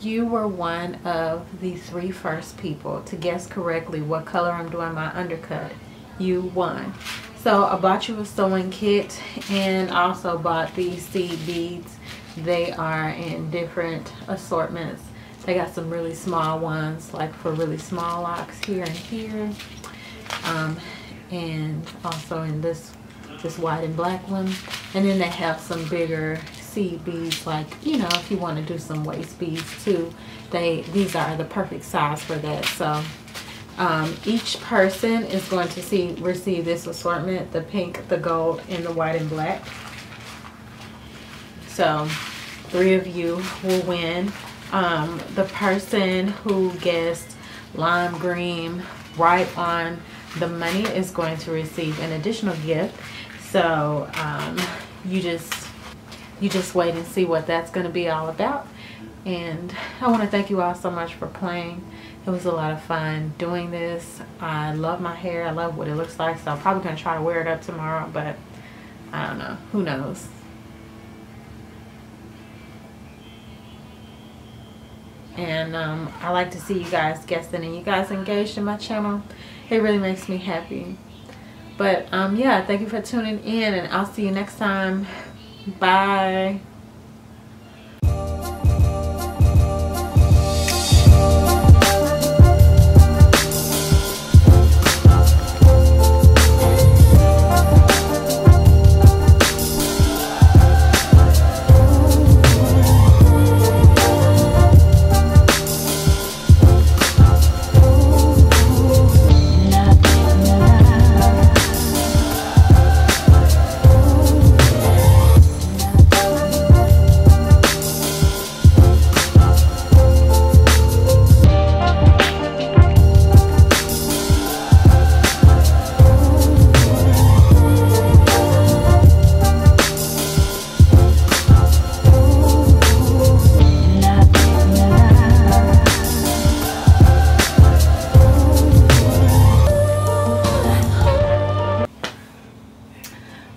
you were one of the 3 first people to guess correctly what color I'm doing my undercut, you won. So I bought you a sewing kit and also bought these seed beads. They are in different assortments. They got some really small ones, like for really small locks here and here. And also in this white and black one. And then they have some bigger seed beads, like, you know, if you want to do some waist beads too. These are the perfect size for that. So each person is going to receive this assortment, the pink, the gold, and the white and black. So 3 of you will win. The person who guessed lime green right on the money is going to receive an additional gift. So you just wait and see what that's going to be all about. And I want to thank you all so much for playing. It was a lot of fun doing this. I love my hair. I love what it looks like. So I'm probably going to try to wear it up tomorrow, but I don't know. Who knows? And I like to see you guys guessing and you guys engaged in my channel. It really makes me happy. But yeah, thank you for tuning in, and I'll see you next time. Bye.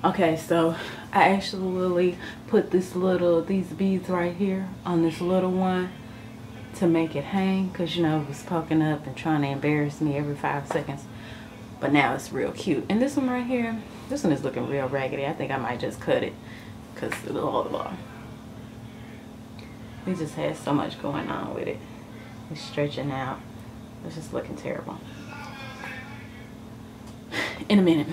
Okay, so I actually put these beads right here on this little one to make it hang, because you know it was poking up and trying to embarrass me every 5 seconds. But now it's real cute. And this one right here, this one is looking real raggedy. I think I might just cut it because it just has so much going on with it. It's stretching out. It's just looking terrible. In a minute.